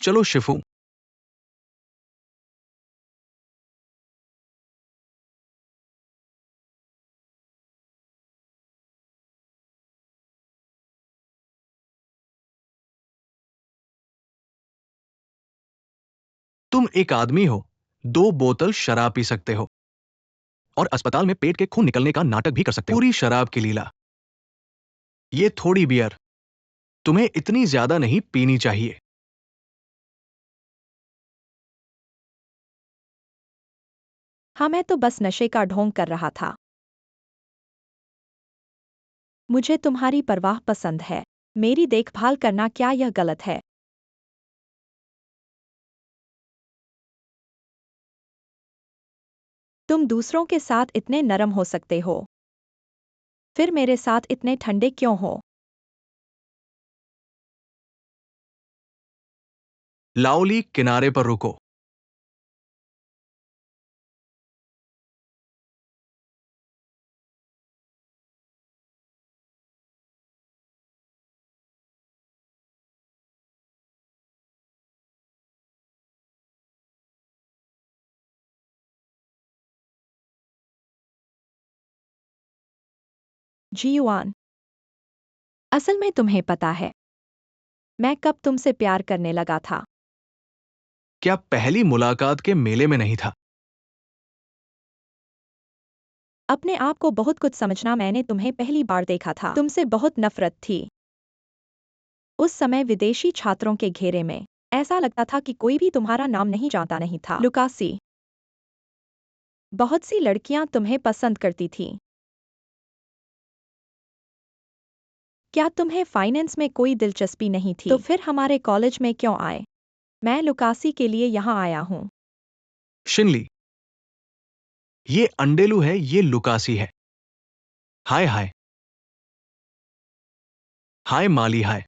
चलो शिफू, तुम एक आदमी हो, 2 बोतल शराब पी सकते हो और अस्पताल में पेट के खून निकलने का नाटक भी कर सकते हो। पूरी शराब की लीला। ये थोड़ी बियर तुम्हें इतनी ज्यादा नहीं पीनी चाहिए। हाँ, मैं तो बस नशे का ढोंग कर रहा था। मुझे तुम्हारी परवाह पसंद है। मेरी देखभाल करना क्या यह गलत है? तुम दूसरों के साथ इतने नरम हो सकते हो, फिर मेरे साथ इतने ठंडे क्यों हो? लाओली, किनारे पर रुको। जीवान, असल में तुम्हें पता है, मैं कब तुमसे प्यार करने लगा था? क्या पहली मुलाकात के मेले में नहीं था? अपने आप को बहुत कुछ समझना। मैंने तुम्हें पहली बार देखा था, तुमसे बहुत नफरत थी। उस समय विदेशी छात्रों के घेरे में ऐसा लगता था कि कोई भी तुम्हारा नाम नहीं जानता नहीं था। लुकासी, बहुत सी लड़कियां तुम्हें पसंद करती थीं। क्या तुम्हें फाइनेंस में कोई दिलचस्पी नहीं थी? तो फिर हमारे कॉलेज में क्यों आए? मैं लुकासी के लिए यहाँ आया हूँ। शिनली, ये अंडेलू है, ये लुकासी है। हाय हाय। हाय माली, हाय।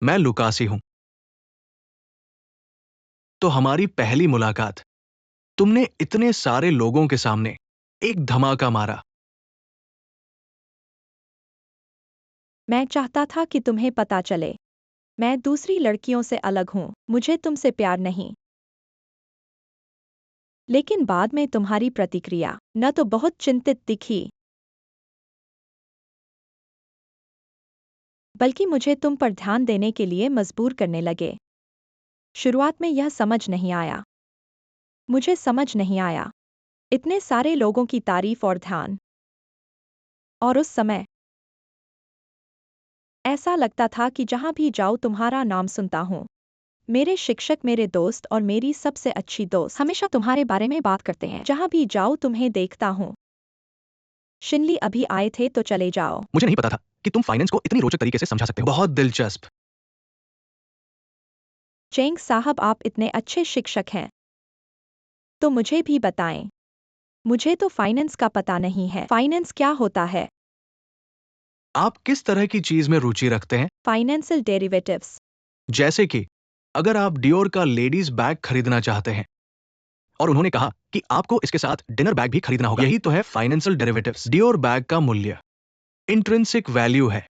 मैं लुकासी हूं। तो हमारी पहली मुलाकात, तुमने इतने सारे लोगों के सामने एक धमाका मारा। मैं चाहता था कि तुम्हें पता चले, मैं दूसरी लड़कियों से अलग हूँ, मुझे तुमसे प्यार नहीं। लेकिन बाद में तुम्हारी प्रतिक्रिया न तो बहुत चिंतित दिखी, बल्कि मुझे तुम पर ध्यान देने के लिए मजबूर करने लगे। शुरुआत में यह समझ नहीं आया। मुझे समझ नहीं आया। इतने सारे लोगों की तारीफ और ध्यान। और उस समय ऐसा लगता था कि जहां भी जाऊं तुम्हारा नाम सुनता हूं। मेरे शिक्षक, मेरे दोस्त और मेरी सबसे अच्छी दोस्त हमेशा तुम्हारे बारे में बात करते हैं। जहां भी जाऊं तुम्हें देखता हूं। शिनली, अभी आए थे तो चले जाओ। मुझे नहीं पता था कि तुम फाइनेंस को इतनी रोचक तरीके से समझा सकते हो। बहुत दिलचस्प। चेंग साहब, आप इतने अच्छे शिक्षक हैं, तो मुझे भी बताएं। मुझे तो फाइनेंस का पता नहीं है। फाइनेंस क्या होता है? आप किस तरह की चीज में रुचि रखते हैं? Financial derivatives. जैसे कि अगर आप डियोर का लेडीज बैग खरीदना चाहते हैं और उन्होंने कहा कि आपको इसके साथ डिनर बैग भी खरीदना होगा, यही तो है फाइनेंशियल डेरिवेटिव्स। डियोर बैग का मूल्य इंट्रिंसिक वैल्यू है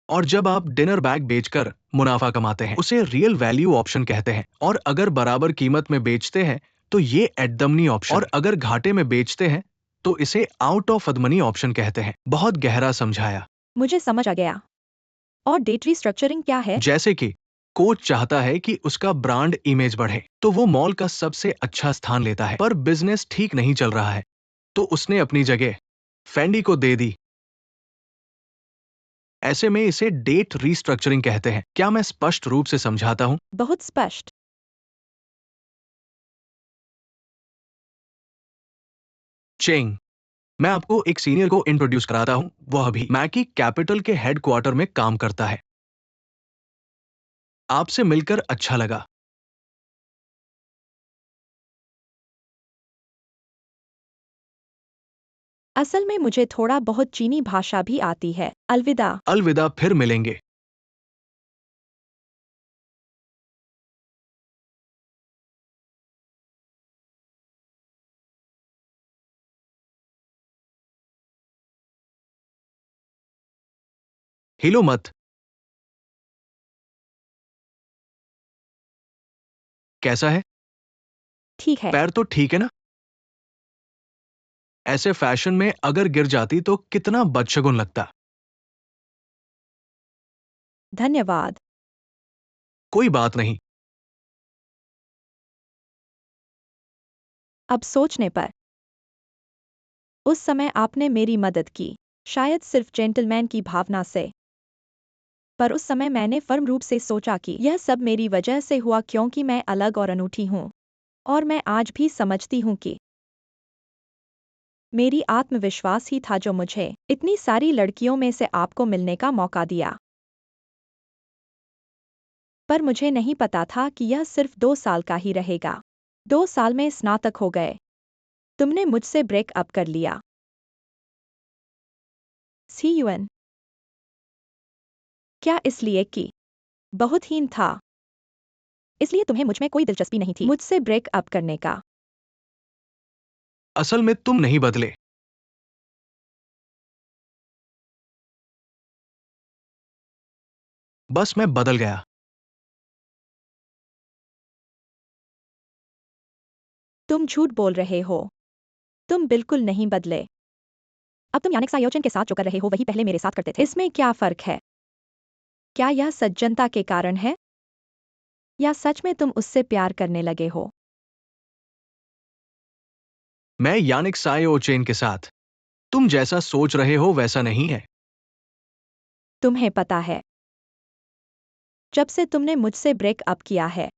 और जब आप डिनर बैग बेचकर मुनाफा कमाते हैं उसे रियल वैल्यू ऑप्शन कहते हैं। और अगर बराबर कीमत में बेचते हैं तो ये एट द मनी ऑप्शन, और अगर घाटे में बेचते हैं तो इसे out of the money option कहते हैं। बहुत गहरा समझाया। मुझे समझ आ गया। और डेट रीस्ट्रक्चरिंग क्या है? जैसे कि कोच चाहता है कि उसका ब्रांड इमेज बढ़े तो वो मॉल का सबसे अच्छा स्थान लेता है, पर बिजनेस ठीक नहीं चल रहा है तो उसने अपनी जगह फेंडी को दे दी। ऐसे में इसे डेट रीस्ट्रक्चरिंग कहते हैं। क्या मैं स्पष्ट रूप से समझाता हूं? बहुत स्पष्ट। चेंग, मैं आपको एक सीनियर को इंट्रोड्यूस कराता हूं, वह भी मैकी कैपिटल के हेडक्वार्टर में काम करता है। आपसे मिलकर अच्छा लगा। असल में मुझे थोड़ा बहुत चीनी भाषा भी आती है। अलविदा। अलविदा, फिर मिलेंगे। हिलो मत। कैसा है? ठीक है। पैर तो ठीक है ना? ऐसे फैशन में अगर गिर जाती तो कितना बदशगुन लगता। धन्यवाद। कोई बात नहीं। अब सोचने पर उस समय आपने मेरी मदद की, शायद सिर्फ जेंटलमैन की भावना से। पर उस समय मैंने फर्म रूप से सोचा कि यह सब मेरी वजह से हुआ क्योंकि मैं अलग और अनूठी हूँ। और मैं आज भी समझती हूँ कि मेरी आत्मविश्वास ही था जो मुझे इतनी सारी लड़कियों में से आपको मिलने का मौका दिया। पर मुझे नहीं पता था कि यह सिर्फ 2 साल का ही रहेगा। 2 साल में स्नातक हो गए। तुमने मुझसे ब्रेकअप कर लिया। CUN। क्या इसलिए कि बहुत हीन था? इसलिए तुम्हें मुझ में कोई दिलचस्पी नहीं थी मुझसे ब्रेकअप करने का? असल में तुम नहीं बदले। बस मैं बदल गया। तुम झूठ बोल रहे हो। तुम बिल्कुल नहीं बदले। अब तुम यानिक सायोचन के साथ जो कर रहे हो वही पहले मेरे साथ करते थे। इसमें क्या फर्क है? क्या यह सज्जनता के कारण है? या सच में तुम उससे प्यार करने लगे हो? मैं यानिक सायोचेन के साथ। तुम जैसा सोच रहे हो वैसा नहीं है। तुम्हें पता है, जब से तुमने मुझसे ब्रेकअप किया है,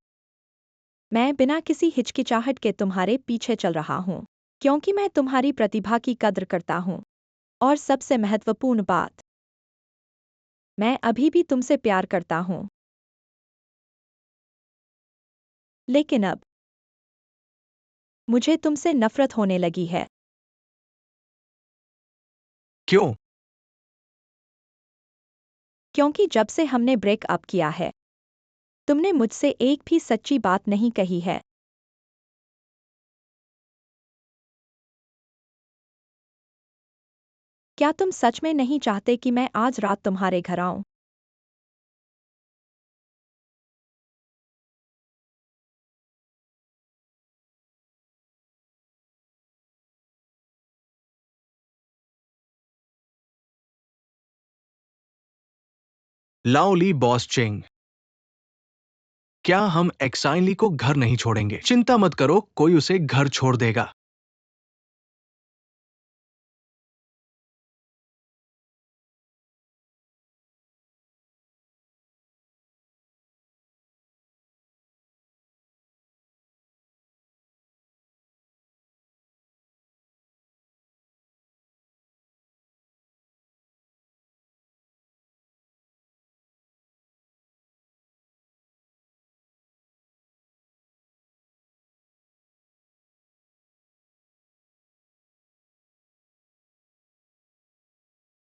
मैं बिना किसी हिचकिचाहट के तुम्हारे पीछे चल रहा हूँ। क्योंकि मैं तुम्हारी प्रतिभा की कद्र करता हूँ। और सबसे महत्वपूर्ण बात, मैं अभी भी तुमसे प्यार करता हूँ। लेकिन अब मुझे तुमसे नफरत होने लगी है। क्यों? क्योंकि जब से हमने ब्रेकअप किया है, तुमने मुझसे एक भी सच्ची बात नहीं कही है। क्या तुम सच में नहीं चाहते कि मैं आज रात तुम्हारे घर आऊं? लाओली बॉस चेंग। क्या हम एक्साइनली को घर नहीं छोड़ेंगे? चिंता मत करो, कोई उसे घर छोड़ देगा।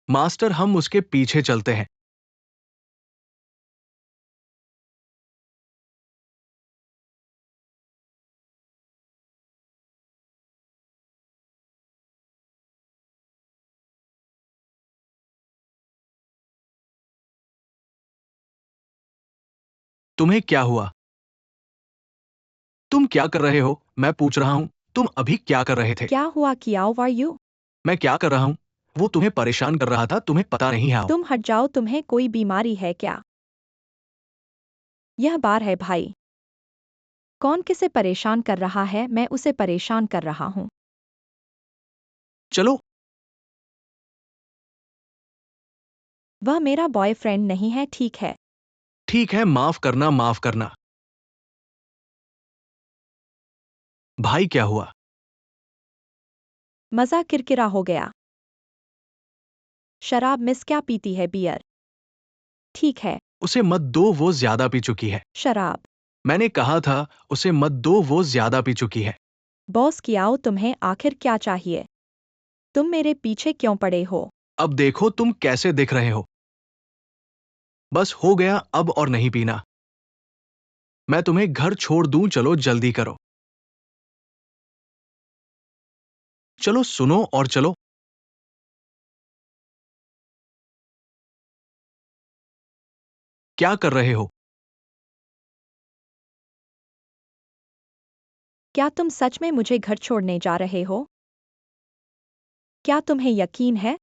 मास्टर, हम उसके पीछे चलते हैं। तुम्हें क्या हुआ? तुम क्या कर रहे हो? मैं पूछ रहा हूं, तुम अभी क्या कर रहे थे? क्या हुआ कियाओ आर यू? मैं क्या कर रहा हूं? वो तुम्हें परेशान कर रहा था, तुम्हें पता नहीं है। तुम हट जाओ, तुम्हें कोई बीमारी है क्या? यह बार है भाई। कौन किसे परेशान कर रहा है? मैं उसे परेशान कर रहा हूँ। चलो। वह मेरा बॉयफ्रेंड नहीं है, ठीक है? ठीक है, माफ करना, माफ करना। भाई क्या हुआ? मज़ा किरकिरा हो गया। शराब मिस क्या पीती है? बियर। ठीक है। उसे मत दो, वो ज्यादा पी चुकी है। शराब। मैंने कहा था उसे मत दो, वो ज्यादा पी चुकी है। बॉस कियाओ, तुम्हें आखिर क्या चाहिए? तुम मेरे पीछे क्यों पड़े हो? अब देखो तुम कैसे दिख रहे हो। बस हो गया, अब और नहीं पीना। मैं तुम्हें घर छोड़ दूं, चलो जल्दी करो। चलो सुनो और चलो। क्या कर रहे हो? क्या तुम सच में मुझे घर छोड़ने जा रहे हो? क्या तुम्हें यकीन है?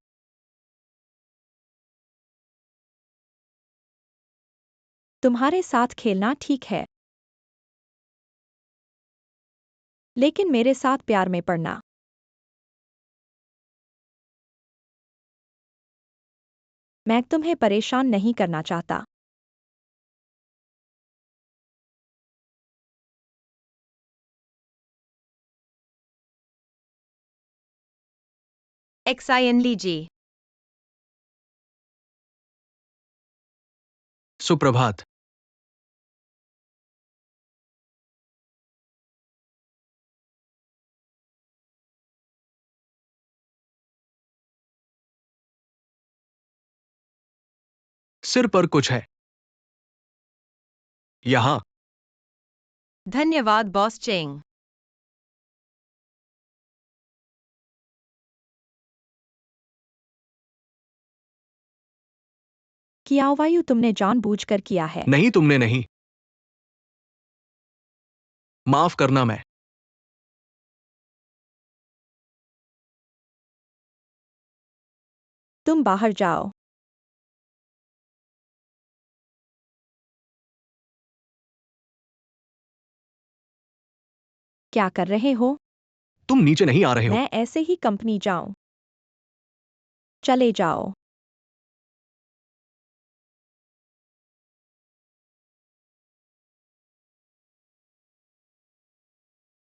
तुम्हारे साथ खेलना ठीक है, लेकिन मेरे साथ प्यार में पड़ना। मैं तुम्हें परेशान नहीं करना चाहता। XIN लीजिए। सुप्रभात। सिर पर कुछ है। यहाँ। धन्यवाद बॉस चेंग। कियाओवायु तुमने जानबूझकर किया है। नहीं, तुमने नहीं। माफ करना। मैं तुम बाहर जाओ। क्या कर रहे हो? तुम नीचे नहीं आ रहे हो। मैं ऐसे ही कंपनी जाऊं। चले जाओ।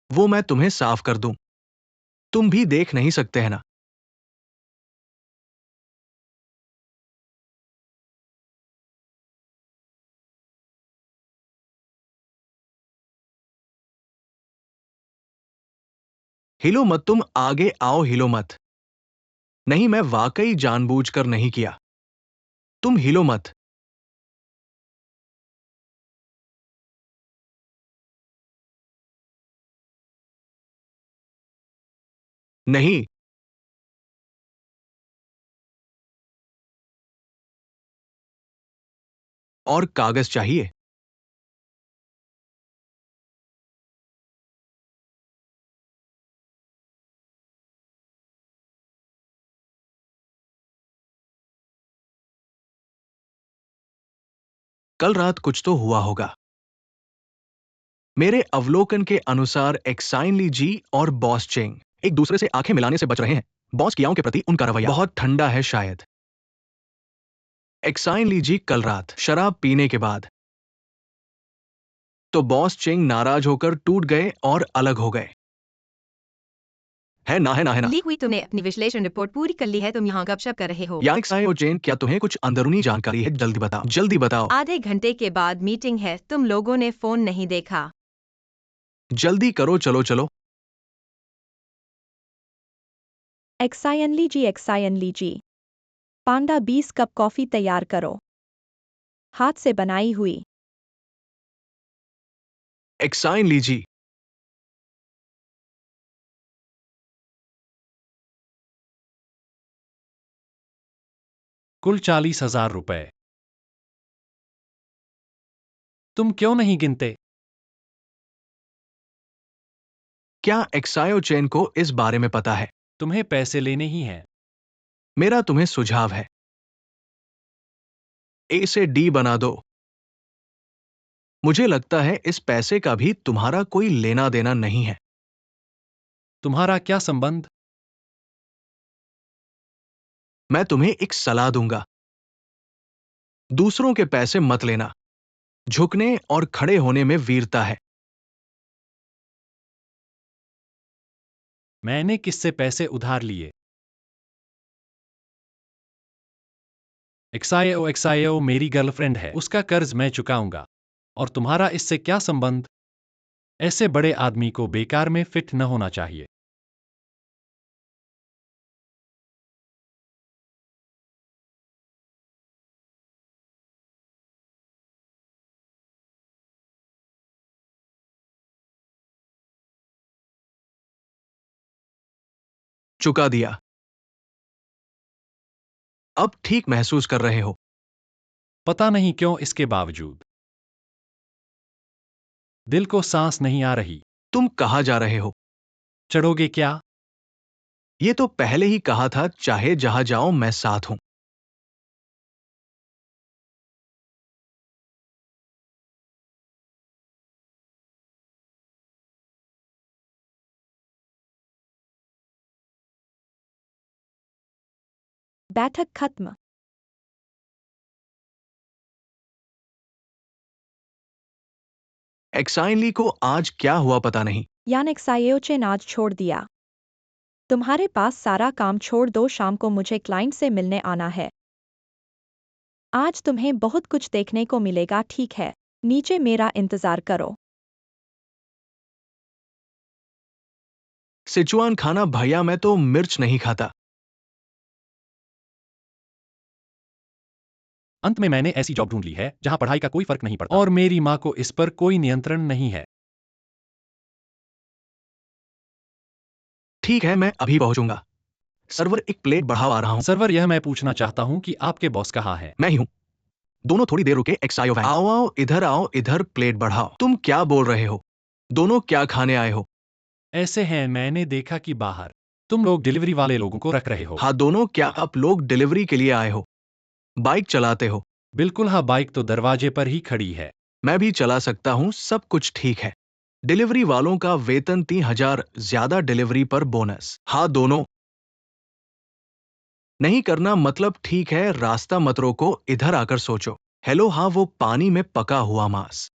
वो मैं तुम्हें साफ कर दूं। तुम भी देख नहीं सकते हैं ना। हिलो मत। तुम आगे आओ, हिलो मत। नहीं, मैं वाकई जानबूझकर नहीं किया। तुम हिलो मत। नहीं। और कागज चाहिए? कल रात कुछ तो हुआ होगा। मेरे अवलोकन के अनुसार एक्साइन ली जी और बॉस चेंग एक दूसरे से आंखें मिलाने से बच रहे हैं। बॉस कियाओं के प्रति उनका रवैया बहुत ठंडा है शायद। एक्साइन ली जी कल रात शराब पीने के बाद तो बॉस चेंग नाराज होकर टूट गए और अलग हो गए। है ना, है ना, है ना। ली हुई, तुमने अपनी विश्लेषण रिपोर्ट पूरी कर ली है। तुम यहाँ गपशप कर रहे हो। यानिक साय और चेन, क्या तुम्हें कुछ अंदरूनी जानकारी है? जल्दी बताओ, जल्दी बताओ। आधे घंटे के बाद मीटिंग है। तुम लोगों ने फोन नहीं देखा। जल्दी करो, चलो चलो। एक्सायन लीजी। पांडा 20 कप कॉफी तैयार करो। हाथ से बनाई हुई। एक्साइन लीजी। कुल 40,000 रुपए। तुम क्यों नहीं गिनते? क्या एक्सायो चेन को इस बारे में पता है? तुम्हें पैसे लेने ही हैं। मेरा तुम्हें सुझाव है, ए से डी बना दो। मुझे लगता है इस पैसे का भी तुम्हारा कोई लेना देना नहीं है। तुम्हारा क्या संबंध? मैं तुम्हें एक सलाह दूंगा। दूसरों के पैसे मत लेना। झुकने और खड़े होने में वीरता है। मैंने किससे पैसे उधार लिए? एक्सायो मेरी गर्लफ्रेंड है। उसका कर्ज मैं चुकाऊंगा। और तुम्हारा इससे क्या संबंध? ऐसे बड़े आदमी को बेकार में फिट न होना चाहिए। चुका दिया। अब ठीक महसूस कर रहे हो? पता नहीं क्यों इसके बावजूद दिल को सांस नहीं आ रही। तुम कहाँ जा रहे हो? चढ़ोगे क्या? ये तो पहले ही कहा था, चाहे जहां जाओ मैं साथ हूं। बैठक खत्म। एक्साइनली को आज क्या हुआ पता नहीं। यानिक सायोचे ने आज छोड़ दिया। तुम्हारे पास सारा काम छोड़ दो, शाम को मुझे क्लाइंट से मिलने आना है। आज तुम्हें बहुत कुछ देखने को मिलेगा, ठीक है? नीचे मेरा इंतजार करो। सिचुआन खाना भैया, मैं तो मिर्च नहीं खाता। अंत में मैंने ऐसी जॉब ढूंढ ली है जहां पढ़ाई का कोई फर्क नहीं पड़ता और मेरी माँ को इस पर कोई नियंत्रण नहीं है। ठीक है, मैं अभी पहुंचूंगा। सर्वर, एक प्लेट बढ़ाओ, आ रहा हूं। सर्वर, यह मैं पूछना चाहता हूं कि आपके बॉस कहाँ है? मैं ही हूं। दोनों थोड़ी देर रुके। एक्सायो वैन, आओ आओ, इधर आओ, इधर प्लेट बढ़ाओ। तुम क्या बोल रहे हो? दोनों क्या खाने आए हो? ऐसे हैं, मैंने देखा कि बाहर तुम लोग डिलीवरी वाले लोगों को रख रहे हो। हाँ दोनों, क्या आप लोग डिलीवरी के लिए आए हो? बाइक चलाते हो? बिल्कुल हाँ, बाइक तो दरवाजे पर ही खड़ी है। मैं भी चला सकता हूं, सब कुछ ठीक है। डिलीवरी वालों का वेतन 3,000, ज्यादा डिलीवरी पर बोनस। हाँ दोनों। नहीं करना मतलब ठीक है, रास्ता मत रोको, इधर आकर सोचो। हेलो, हाँ वो पानी में पका हुआ मांस।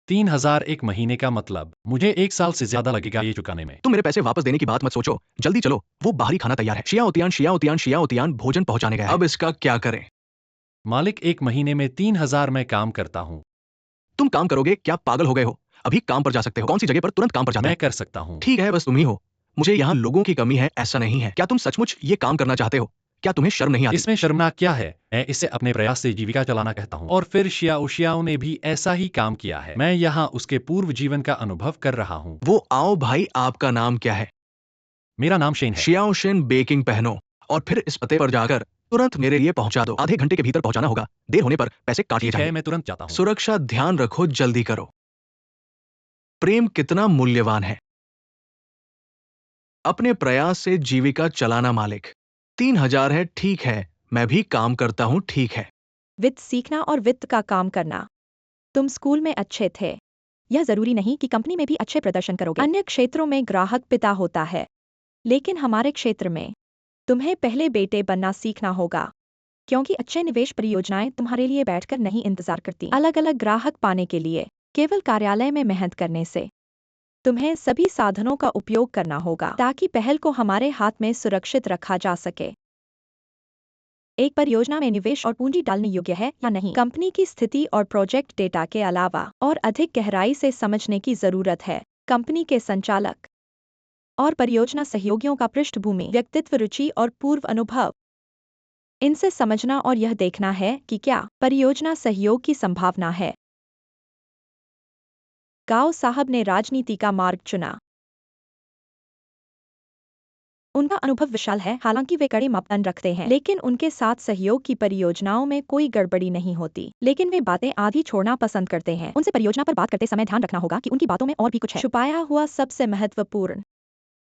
3,000 एक महीने का मतलब मुझे 1 साल से ज्यादा लगेगा ये चुकाने में। तुम मेरे पैसे वापस देने की बात मत सोचो, जल्दी चलो, वो बाहरी खाना तैयार है। शिया उतियान भोजन पहुंचाने गया है। अब इसका क्या करें? मालिक, 1 महीने में 3,000 मैं काम करता हूँ। तुम काम करोगे? क्या पागल हो गए हो? अभी काम पर जा सकते हो। कौन सी जगह पर तुरंत काम पर जाता मैं है? कर सकता हूँ। ठीक है, बस तुम ही हो। मुझे यहाँ लोगों की कमी है, ऐसा नहीं है। क्या तुम सचमुच ये काम करना चाहते हो? क्या तुम्हें शर्म नहीं आती? इसमें शर्मनाक क्या है? मैं इसे अपने प्रयास से जीविका चलाना कहता हूँ। और फिर शियाओ ने भी ऐसा ही काम किया है। मैं यहाँ उसके पूर्व जीवन का अनुभव कर रहा हूँ। वो आओ भाई, आपका नाम क्या है? मेरा नाम शेन है। शियाओशिन बेकिंग पहनो और फिर इस पते पर जाकर तुरंत मेरे लिए पहुंचा दो। आधे घंटे के भीतर पहुंचाना होगा, देर होने पर पैसे काट लिए ठीक है, जाएंगे। मैं तुरंत जाता हूँ। सुरक्षा ध्यान रखो, जल्दी करो। प्रेम कितना मूल्यवान है। अपने प्रयास से जीविका चलाना मालिक। 3,000 है, ठीक है। मैं भी काम करता हूँ, ठीक है। वित्त सीखना और वित्त का काम करना। तुम स्कूल में अच्छे थे। यह जरूरी नहीं कि कंपनी में भी अच्छे प्रदर्शन करोगे। अन्य क्षेत्रों में ग्राहक पिता होता है, लेकिन हमारे क्षेत्र में तुम्हें पहले बेटे बनना सीखना होगा, क्योंकि अच्छे निवेश परियोजनाएं तुम्हारे लिए बैठकर नहीं इंतजार करती। अलग अलग ग्राहक पाने के लिए केवल कार्यालय में मेहनत करने से तुम्हें सभी साधनों का उपयोग करना होगा ताकि पहल को हमारे हाथ में सुरक्षित रखा जा सके। एक परियोजना में निवेश और पूंजी डालने योग्य है या नहीं, कंपनी की स्थिति और प्रोजेक्ट डेटा के अलावा और अधिक गहराई से समझने की जरूरत है। कंपनी के संचालक और परियोजना सहयोगियों का पृष्ठभूमि, व्यक्तित्व, रुचि और पूर्व अनुभव, इनसे समझना और यह देखना है कि क्या परियोजना सहयोग की संभावना है। गाओ साहब ने राजनीति का मार्ग चुना। उनका अनुभव विशाल है, हालांकि वे कड़े मापदंड रखते हैं, लेकिन उनके साथ सहयोग की परियोजनाओं में कोई गड़बड़ी नहीं होती। लेकिन वे बातें आधी छोड़ना पसंद करते हैं। उनसे परियोजना पर बात करते समय ध्यान रखना होगा कि उनकी बातों में और भी कुछ है छुपाया हुआ। सबसे महत्वपूर्ण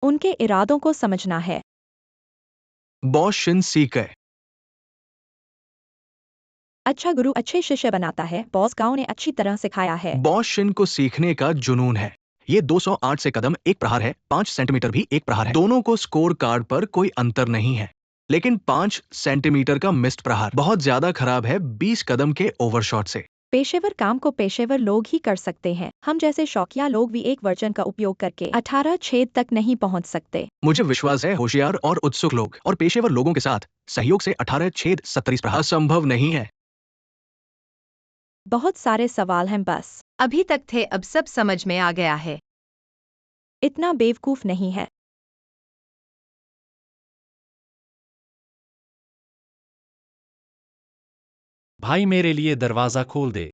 उनके इरादों को समझना है। Boss Shin Sikar. अच्छा गुरु अच्छे शिष्य बनाता है। बॉस गांव ने अच्छी तरह सिखाया है। बॉस शिन को सीखने का जुनून है। ये 208 से कदम एक प्रहार है, 5 सेंटीमीटर भी एक प्रहार है। दोनों को स्कोर कार्ड पर कोई अंतर नहीं है, लेकिन 5 सेंटीमीटर का मिस्ड प्रहार बहुत ज्यादा खराब है 20 कदम के ओवरशॉट से। पेशेवर काम को पेशेवर लोग ही कर सकते हैं। हम जैसे शौकिया लोग भी एक वर्जन का उपयोग करके 18 छेद तक नहीं पहुंच सकते। मुझे विश्वास है होशियार और उत्सुक लोग और पेशेवर लोगों के साथ सहयोग से 18 छेद 37 प्रहार संभव नहीं है। बहुत सारे सवाल हैं, बस अभी तक थे, अब सब समझ में आ गया है। इतना बेवकूफ नहीं है। भाई, मेरे लिए दरवाजा खोल दे।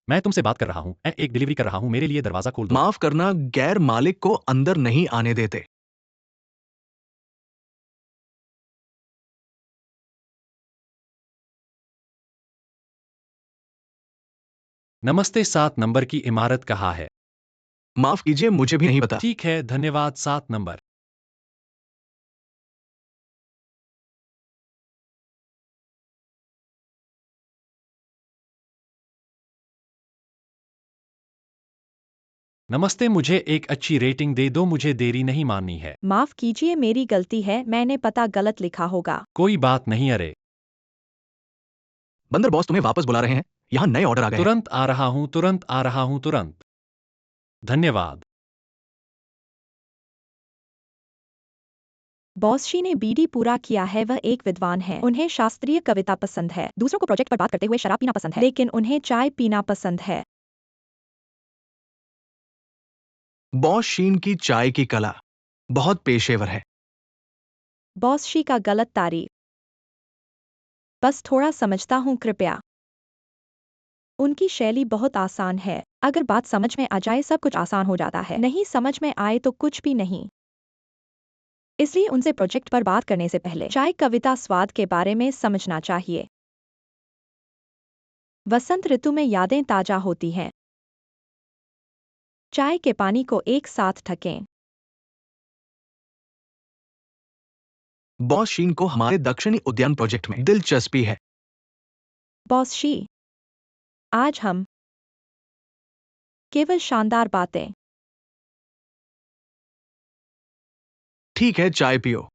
मैं तुमसे बात कर रहा हूँ, मैं एक डिलीवरी कर रहा हूँ, मेरे लिए दरवाजा खोल दो। माफ करना, गैर मालिक को अंदर नहीं आने देते। नमस्ते, 7 नंबर की इमारत कहाँ है? माफ कीजिए, मुझे भी नहीं पता। ठीक है, धन्यवाद, 7 नंबर। नमस्ते, मुझे एक अच्छी रेटिंग दे दो, मुझे देरी नहीं माननी है। माफ कीजिए, मेरी गलती है, मैंने पता गलत लिखा होगा। कोई बात नहीं, अरे। बंदर बॉस तुम्हें वापस बुला रहे हैं। यहाँ नए ऑर्डर आ गए हैं। तुरंत आ रहा हूँ, तुरंत आ रहा हूँ, तुरंत। धन्यवाद। बॉसशी ने बीडी पूरा किया है, वह एक विद्वान है। उन्हें शास्त्रीय कविता पसंद है, दूसरों को प्रोजेक्ट पर बात करते हुए शराब पीना पसंद है, लेकिन उन्हें चाय पीना पसंद है। बॉस शीन की चाय की कला बहुत पेशेवर है। बॉसशी का गलत तारीफ। बस थोड़ा समझता हूँ, कृपया। उनकी शैली बहुत आसान है। अगर बात समझ में आ जाए सब कुछ आसान हो जाता है, नहीं समझ में आए तो कुछ भी नहीं। इसलिए उनसे प्रोजेक्ट पर बात करने से पहले चाय कविता स्वाद के बारे में समझना चाहिए। वसंत ऋतु में यादें ताजा होती हैं। चाय के पानी को एक साथ ढकें। बॉस शीन को हमारे दक्षिणी उद्यान प्रोजेक्ट में दिलचस्पी है। बॉसशी, आज हम केवल शानदार बातें। ठीक है, चाय पियो।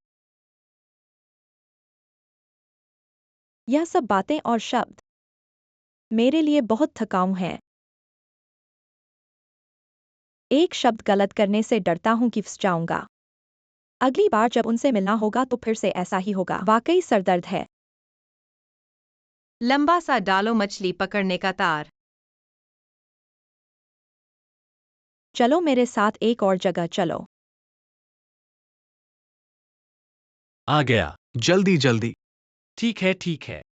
यह सब बातें और शब्द मेरे लिए बहुत थकाऊ हैं। एक शब्द गलत करने से डरता हूँ कि फंस जाऊंगा। अगली बार जब उनसे मिलना होगा तो फिर से ऐसा ही होगा। वाकई सरदर्द है। लंबा सा डालो मछली पकड़ने का तार। चलो मेरे साथ एक और जगह चलो। आ गया। जल्दी जल्दी। ठीक है, ठीक है।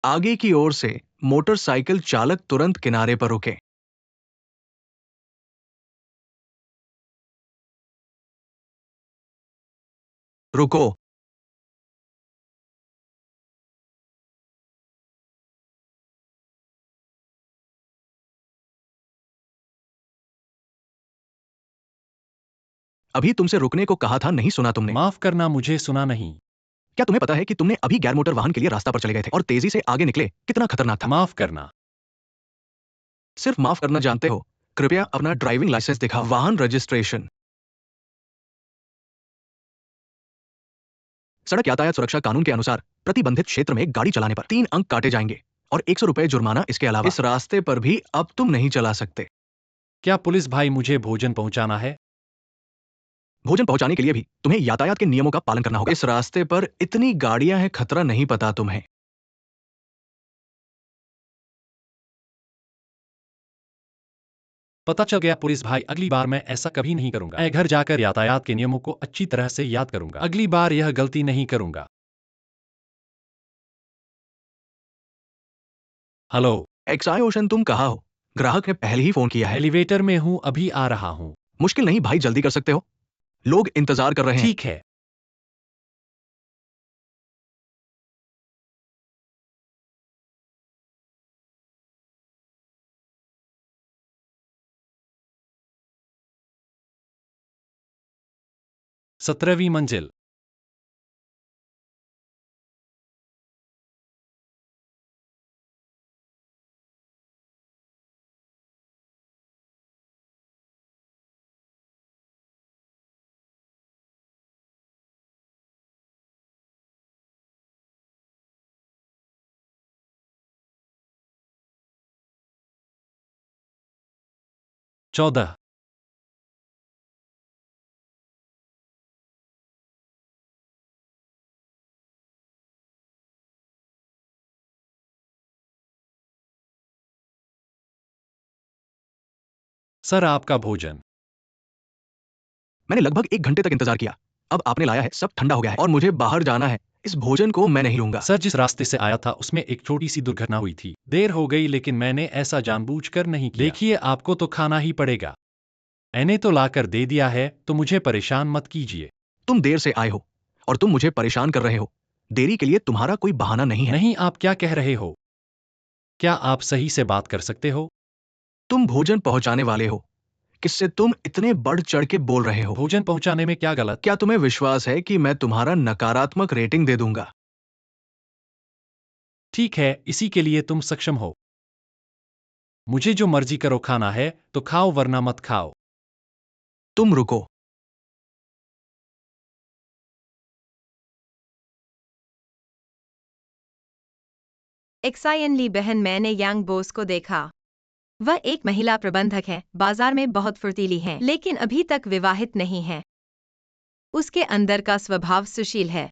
आगे की ओर से मोटरसाइकिल चालक तुरंत किनारे पर रुके। रुको। अभी तुमसे रुकने को कहा था, नहीं सुना तुमने। माफ करना, मुझे सुना नहीं। क्या तुम्हें पता है कि तुमने अभी गैर मोटर वाहन के लिए रास्ता पर चले गए थे और तेजी से आगे निकले? कितना खतरनाक था। माफ करना। सिर्फ माफ करना जानते हो। कृपया अपना ड्राइविंग लाइसेंस दिखाओ। वाहन रजिस्ट्रेशन। सड़क यातायात सुरक्षा कानून के अनुसार प्रतिबंधित क्षेत्र में गाड़ी चलाने पर 3 अंक काटे जाएंगे और 100 रुपए जुर्माना। इसके अलावा इस रास्ते पर भी अब तुम नहीं चला सकते। क्या पुलिस भाई, मुझे भोजन पहुंचाना है? भोजन पहुंचाने के लिए भी तुम्हें यातायात के नियमों का पालन करना होगा। इस रास्ते पर इतनी गाड़ियां हैं, खतरा नहीं पता तुम्हें। पता चल गया पुलिस भाई, अगली बार मैं ऐसा कभी नहीं करूंगा। मैं घर जाकर यातायात के नियमों को अच्छी तरह से याद करूंगा। अगली बार यह गलती नहीं करूंगा। हेलो। एक्साई ओशन, तुम कहाँ हो? ग्राहक ने पहले ही फोन किया है। एलिवेटर में हूं, अभी आ रहा हूं। मुश्किल नहीं भाई, जल्दी कर सकते हो। लोग इंतजार कर रहे हैं। ठीक है। सत्रहवीं मंजिल। चौदह। सर, आपका भोजन। मैंने लगभग 1 घंटे तक इंतजार किया। अब आपने लाया है, सब ठंडा हो गया है और मुझे बाहर जाना है। इस भोजन को मैं नहीं लूंगा। सर, जिस रास्ते से आया था उसमें एक छोटी सी दुर्घटना हुई थी। देर हो गई, लेकिन मैंने ऐसा जानबूझकर नहीं किया। देखिए, आपको तो खाना ही पड़ेगा। मैंने तो लाकर दे दिया है, तो मुझे परेशान मत कीजिए। तुम देर से आए हो और तुम मुझे परेशान कर रहे हो। देरी के लिए तुम्हारा कोई बहाना नहीं है। नहीं, आप क्या कह रहे हो? क्या आप सही से बात कर सकते हो? तुम भोजन पहुंचाने वाले हो, किससे तुम इतने बढ़ चढ़ के बोल रहे हो? भोजन पहुंचाने में क्या गलत? क्या तुम्हें विश्वास है कि मैं तुम्हारा नकारात्मक रेटिंग दे दूंगा? ठीक है, इसी के लिए तुम सक्षम हो। मुझे जो मर्जी करो, खाना है तो खाओ, वरना मत खाओ। तुम रुको। एक्साइनली बहन, मैंने यांग बोस को देखा। वह एक महिला प्रबंधक है, बाजार में बहुत फुर्तीली है, लेकिन अभी तक विवाहित नहीं है। उसके अंदर का स्वभाव सुशील है।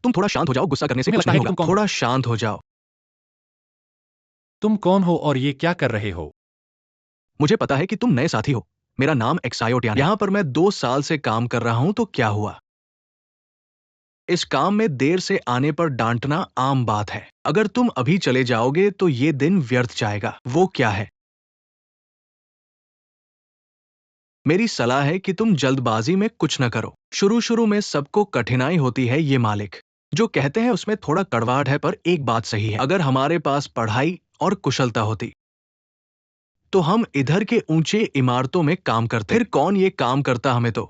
तुम थोड़ा शांत हो जाओ, गुस्सा करने से तुम्हें कुछ लगता है नहीं कि होगा। तुम कौन हो? थोड़ा शांत हो जाओ। तुम कौन हो और ये क्या कर रहे हो? मुझे पता है कि तुम नए साथी हो। मेरा नाम एक्सायोटियान है। यहाँ पर मैं 2 साल से काम कर रहा हूं, तो क्या हुआ? इस काम में देर से आने पर डांटना आम बात है। अगर तुम अभी चले जाओगे तो ये दिन व्यर्थ जाएगा। वो क्या है? मेरी सलाह है कि तुम जल्दबाजी में कुछ न करो। शुरू शुरू में सबको कठिनाई होती है। ये मालिक जो कहते हैं उसमें थोड़ा कड़वाहट है, पर एक बात सही है, अगर हमारे पास पढ़ाई और कुशलता होती तो हम इधर के ऊंचे इमारतों में काम करते। फिर कौन ये काम करता हमें तो।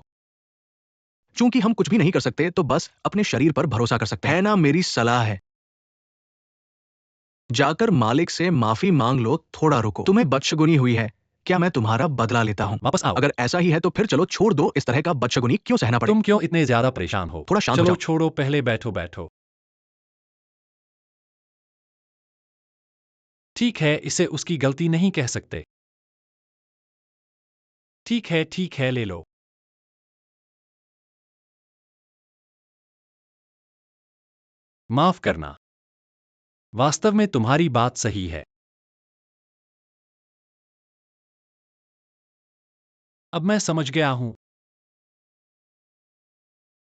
चूंकि हम कुछ भी नहीं कर सकते तो बस अपने शरीर पर भरोसा कर सकते हैं। है ना? मेरी सलाह है, जाकर मालिक से माफी मांग लो। थोड़ा रुको। तुम्हें बदशगुनी हुई है, क्या मैं तुम्हारा बदला लेता हूं? वापस आओ। अगर ऐसा ही है तो फिर चलो छोड़ दो। इस तरह का बदशगुनी क्यों सहना पड़े? तुम क्यों इतने ज्यादा परेशान हो? थोड़ा शांत हो चलो जाओ। छोड़ो, पहले बैठो बैठो। ठीक है, इसे उसकी गलती नहीं कह सकते। ठीक है, ले लो। माफ करना। वास्तव में तुम्हारी बात सही है। अब मैं समझ गया हूं।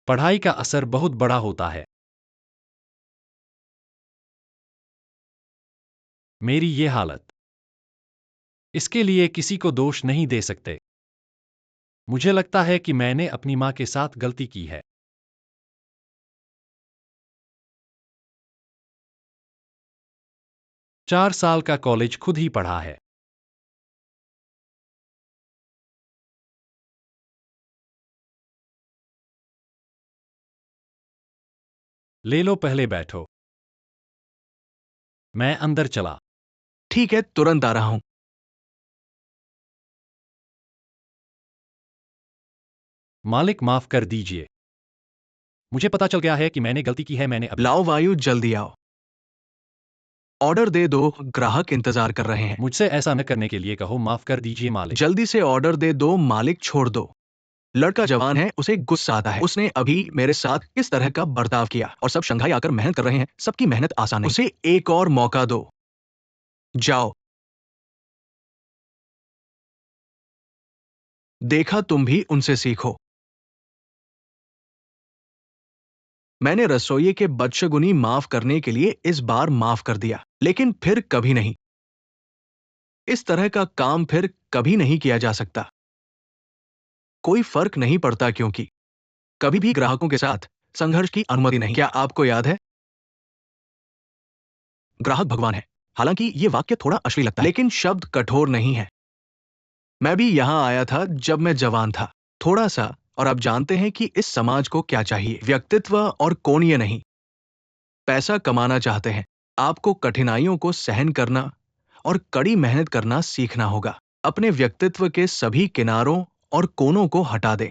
पढ़ाई का असर बहुत बड़ा होता है। मेरी ये हालत इसके लिए किसी को दोष नहीं दे सकते। मुझे लगता है कि मैंने अपनी माँ के साथ गलती की है। 4 साल का कॉलेज खुद ही पढ़ा है। ले लो, पहले बैठो। मैं अंदर चला। ठीक है, तुरंत आ रहा हूं। मालिक, माफ कर दीजिए। मुझे पता चल गया है कि मैंने गलती की है। मैंने अब लाओ वायु, जल्दी आओ। ऑर्डर दे दो, ग्राहक इंतजार कर रहे हैं। मुझसे ऐसा न करने के लिए कहो। माफ कर दीजिए मालिक। जल्दी से ऑर्डर दे दो, मालिक छोड़ दो। लड़का जवान है, उसे गुस्सा आता है। उसने अभी मेरे साथ किस तरह का बर्ताव किया, और सब शंघाई आकर मेहनत कर रहे हैं। सबकी मेहनत आसान नहीं। उसे एक और मौका दो। जाओ। देखा, तुम भी उनसे सीखो। मैंने रसोइये के बदशगुनी माफ करने के लिए इस बार माफ कर दिया, लेकिन फिर कभी नहीं। इस तरह का काम फिर कभी नहीं किया जा सकता। कोई फर्क नहीं पड़ता, क्योंकि कभी भी ग्राहकों के साथ संघर्ष की अनुमति नहीं। क्या आपको याद है? ग्राहक भगवान है। हालांकि ये वाक्य थोड़ा अश्लील लगता है, लेकिन शब्द कठोर नहीं है। मैं भी यहां आया था जब मैं जवान था, थोड़ा सा, और अब जानते हैं कि इस समाज को क्या चाहिए। व्यक्तित्व और कोणीय नहीं। पैसा कमाना चाहते हैं, आपको कठिनाइयों को सहन करना और कड़ी मेहनत करना सीखना होगा। अपने व्यक्तित्व के सभी किनारों और कोनों को हटा दें।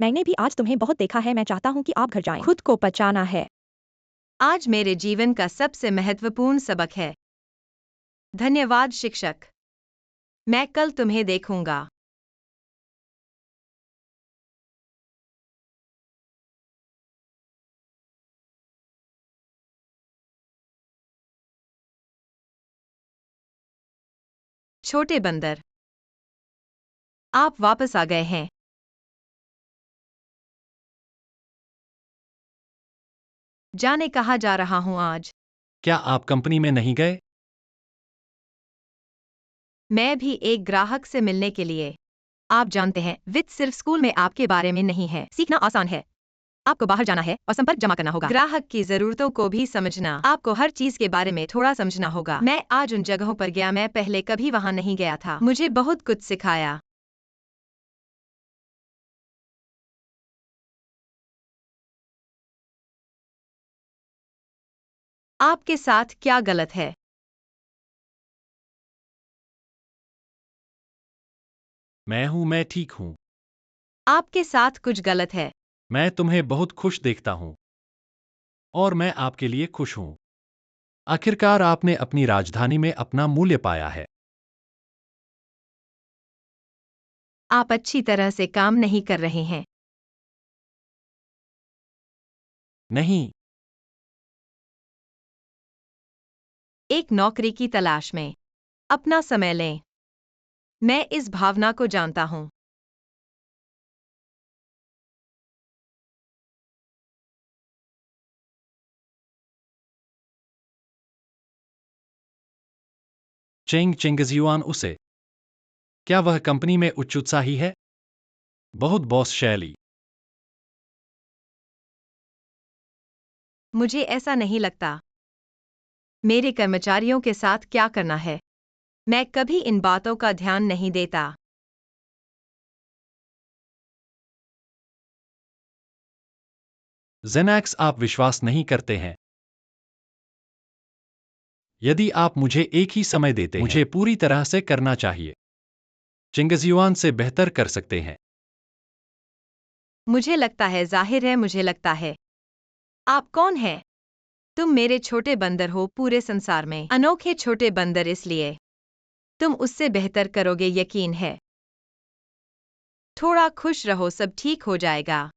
मैंने भी आज तुम्हें बहुत देखा है। मैं चाहता हूँ कि आप घर जाएं। खुद को बचाना है। आज मेरे जीवन का सबसे महत्वपूर्ण सबक है। धन्यवाद शिक्षक। मैं कल तुम्हें देखूंगा। छोटे बंदर, आप वापस आ गए हैं। जाने कहाँ जा रहा हूँ आज। क्या आप कंपनी में नहीं गए? मैं भी एक ग्राहक से मिलने के लिए। आप जानते हैं, वित्त सिर्फ स्कूल में आपके बारे में नहीं है। सीखना आसान है। आपको बाहर जाना है और संपर्क जमा करना होगा। ग्राहक की जरूरतों को भी समझना। आपको हर चीज के बारे में थोड़ा समझना होगा। मैं आज उन जगहों पर गया, मैं पहले कभी वहां नहीं गया था। मुझे बहुत कुछ सिखाया। आपके साथ क्या गलत है? मैं ठीक हूँ। आपके साथ कुछ गलत है। मैं तुम्हें बहुत खुश देखता हूँ। और मैं आपके लिए खुश हूँ। आखिरकार आपने अपनी राजधानी में अपना मूल्य पाया है। आप अच्छी तरह से काम नहीं कर रहे हैं। नहीं। एक नौकरी की तलाश में अपना समय लें। मैं इस भावना को जानता हूँ। चेंग चेंगजियुआन उसे। क्या वह कंपनी में उच्च उत्साही है? बहुत बॉस शैली। मुझे ऐसा नहीं लगता। मेरे कर्मचारियों के साथ क्या करना है, मैं कभी इन बातों का ध्यान नहीं देता। जेनैक्स, आप विश्वास नहीं करते हैं। यदि आप मुझे एक ही समय देते हैं, मुझे पूरी तरह से करना चाहिए। चिंगजियुआन से बेहतर कर सकते हैं। मुझे लगता है, जाहिर है, मुझे लगता है। आप कौन हैं? तुम मेरे छोटे बंदर हो, पूरे संसार में अनोखे छोटे बंदर, इसलिए तुम उससे बेहतर करोगे, यकीन है। थोड़ा खुश रहो, सब ठीक हो जाएगा।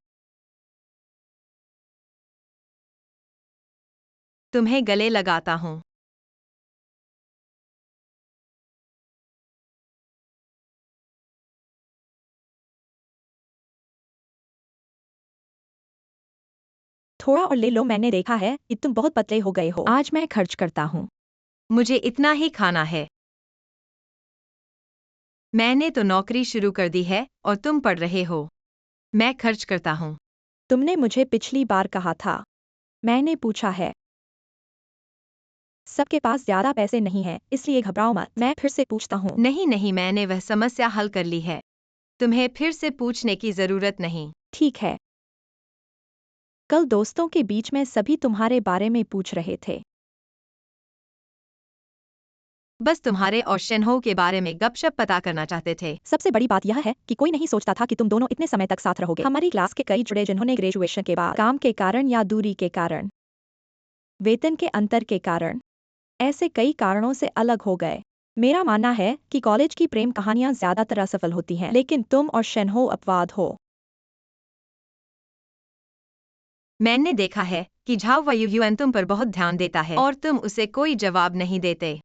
तुम्हें गले लगाता हूँ। थोड़ा और ले लो, मैंने देखा है कि तुम बहुत पतले हो गए हो। आज मैं खर्च करता हूँ। मुझे इतना ही खाना है। मैंने तो नौकरी शुरू कर दी है और तुम पढ़ रहे हो। मैं खर्च करता हूँ। तुमने मुझे पिछली बार कहा था। मैंने पूछा है। सबके पास ज्यादा पैसे नहीं हैं, इसलिए घबराओ मत। मैं फिर से पूछता हूँ। नहीं नहीं, मैंने वह समस्या हल कर ली है। तुम्हें फिर से पूछने की जरूरत नहीं। ठीक है। कल दोस्तों के बीच में सभी तुम्हारे बारे में पूछ रहे थे। बस तुम्हारे और शेनहो के बारे में गपशप पता करना चाहते थे। सबसे बड़ी बात यह है कि कोई नहीं सोचता था कि तुम दोनों इतने समय तक साथ रहोगे। हमारी क्लास के कई जुड़े जिन्होंने ग्रेजुएशन के बाद काम के कारण या दूरी के कारण, वेतन के अंतर के कारण, ऐसे कई कारणों से अलग हो गए। मेरा मानना है कि कॉलेज की प्रेम कहानियां ज्यादातर असफल होती हैं, लेकिन तुम और शेनहो अपवाद हो। मैंने देखा है कि झाओ वयुयुअन तुम पर बहुत ध्यान देता है और तुम उसे कोई जवाब नहीं देते।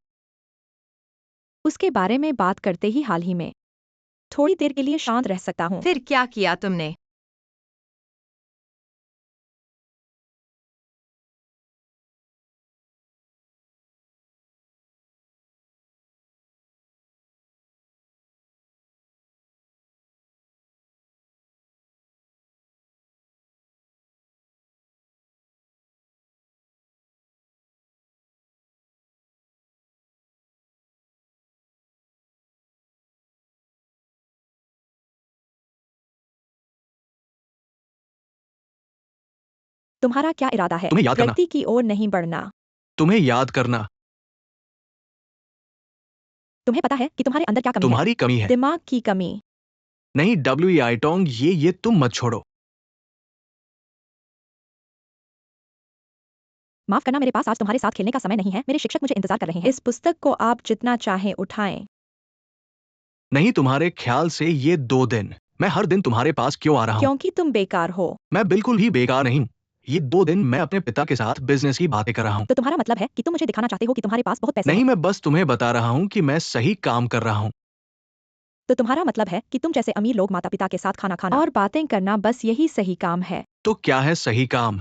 उसके बारे में बात करते ही हाल ही में थोड़ी देर के लिए शांत रह सकता हूँ। फिर क्या किया तुमने? तुम्हारा क्या इरादा है? तुम्हें याद करना। प्रगति की ओर नहीं बढ़ना। तुम्हें याद करना। तुम्हें पता है कि तुम्हारे अंदर क्या कमी है? तुम्हारी कमी है। दिमाग की कमी। नहीं WE टोंग, ये तुम मत छोड़ो। माफ करना, मेरे पास आज तुम्हारे साथ खेलने का समय नहीं है। मेरे शिक्षक मुझे इंतजार कर रहे हैं। इस पुस्तक को आप जितना चाहें उठाएं। नहीं, तुम्हारे ख्याल से ये 2 दिन मैं हर दिन तुम्हारे पास क्यों आ रहा हूँ? क्योंकि तुम बेकार हो। मैं बिल्कुल भी बेकार नहीं हूँ। ये 2 दिन मैं अपने पिता के साथ बिजनेस की बातें कर रहा हूँ। तो तुम्हारा मतलब है कि तुम मुझे दिखाना चाहते हो कि तुम्हारे पास बहुत पैसे नहीं, हैं। मैं बस तुम्हें बता रहा हूँ कि मैं सही काम कर रहा हूँ। तो तुम्हारा मतलब है कि तुम जैसे अमीर लोग माता पिता के साथ खाना खाना और बातें करना, बस यही सही काम है। तो क्या है सही काम?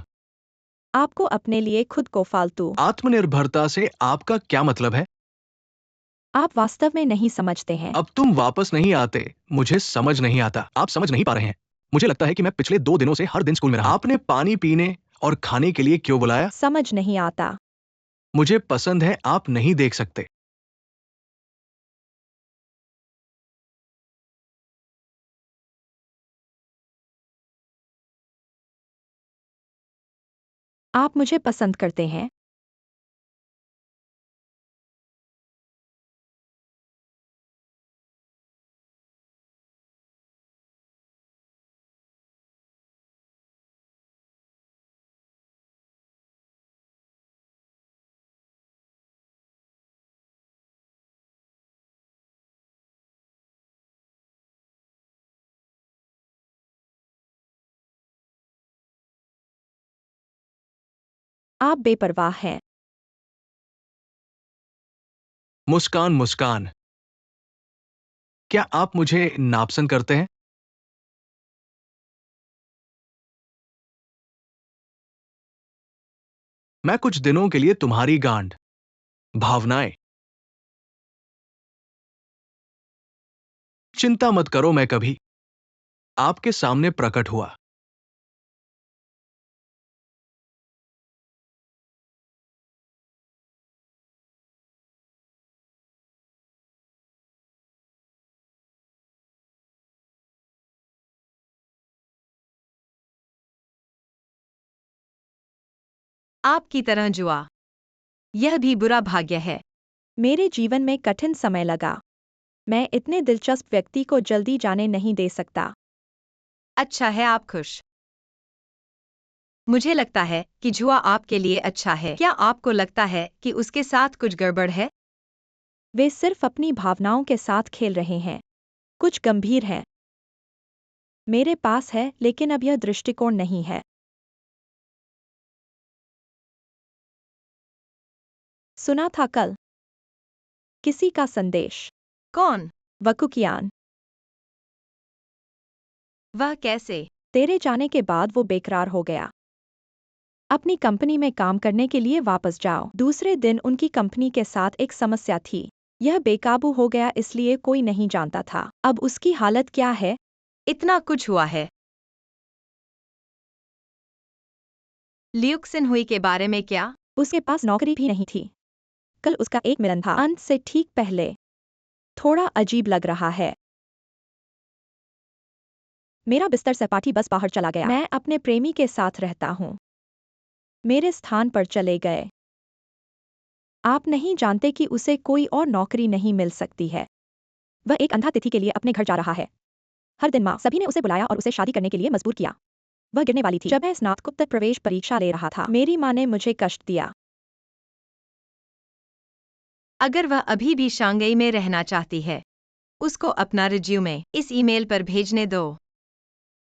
आपको अपने लिए खुद को फालतू। आत्मनिर्भरता से आपका क्या मतलब है? आप वास्तव में नहीं समझते हैं। अब तुम वापस नहीं आते। मुझे समझ नहीं आता। आप समझ नहीं पा रहे हैं। मुझे लगता है कि मैं पिछले 2 दिनों से हर दिन स्कूल में रहा। आपने पानी पीने और खाने के लिए क्यों बुलाया? समझ नहीं आता। मुझे पसंद है, आप नहीं देख सकते। आप मुझे पसंद करते हैं। आप बेपरवाह हैं। मुस्कान, मुस्कान, क्या आप मुझे नापसंद करते हैं? मैं कुछ दिनों के लिए तुम्हारी गांड, भावनाएं। चिंता मत करो, मैं कभी आपके सामने प्रकट हुआ। आपकी तरह जुआ। यह भी बुरा भाग्य है। मेरे जीवन में कठिन समय लगा। मैं इतने दिलचस्प व्यक्ति को जल्दी जाने नहीं दे सकता। अच्छा है, आप खुश। मुझे लगता है कि जुआ आपके लिए अच्छा है। क्या आपको लगता है कि उसके साथ कुछ गड़बड़ है? वे सिर्फ अपनी भावनाओं के साथ खेल रहे हैं। कुछ गंभीर है। मेरे पास है, लेकिन अब यह दृष्टिकोण नहीं है। सुना था कल किसी का संदेश। कौन? वकुकियान। वह कैसे? तेरे जाने के बाद वो बेकरार हो गया। अपनी कंपनी में काम करने के लिए वापस जाओ। दूसरे दिन उनकी कंपनी के साथ एक समस्या थी। यह बेकाबू हो गया इसलिए कोई नहीं जानता था। अब उसकी हालत क्या है? इतना कुछ हुआ है। ल्यूक्सन हुई के बारे में क्या? उसके पास नौकरी भी नहीं थी। कल उसका एक मिलन था, अंत से ठीक पहले। थोड़ा अजीब लग रहा है। मेरा बिस्तर सपाटी बस बाहर चला गया। मैं अपने प्रेमी के साथ रहता हूँ। मेरे स्थान पर चले गए। आप नहीं जानते कि उसे कोई और नौकरी नहीं मिल सकती है। वह एक अंधा तिथि के लिए अपने घर जा रहा है। हर दिन माँ सभी ने उसे बुलाया और उसे शादी करने के लिए मजबूर किया। वह गिरने वाली थी जब मैं स्नातकोत्तर प्रवेश परीक्षा ले रहा था। मेरी माँ ने मुझे कष्ट दिया। अगर वह अभी भी शांघाई में रहना चाहती है, उसको अपना रिज्यूमे इस ईमेल पर भेजने दो।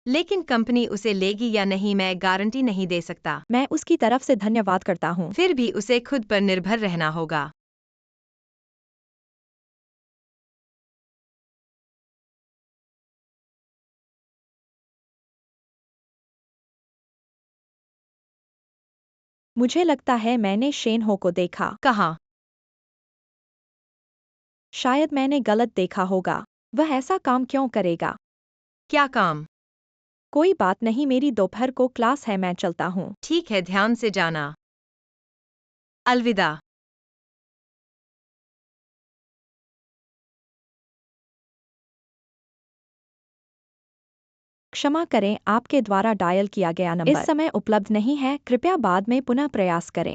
लेकिन कंपनी उसे लेगी या नहीं मैं गारंटी नहीं दे सकता। मैं उसकी तरफ से धन्यवाद करता हूँ। फिर भी उसे खुद पर निर्भर रहना होगा। मुझे लगता है मैंने शेन हो को देखा। कहाँ? शायद मैंने गलत देखा होगा। वह ऐसा काम क्यों करेगा? क्या काम? कोई बात नहीं, मेरी दोपहर को क्लास है, मैं चलता हूँ। ठीक है, ध्यान से जाना। अलविदा। क्षमा करें, आपके द्वारा डायल किया गया नंबर इस समय उपलब्ध नहीं है, कृपया बाद में पुनः प्रयास करें।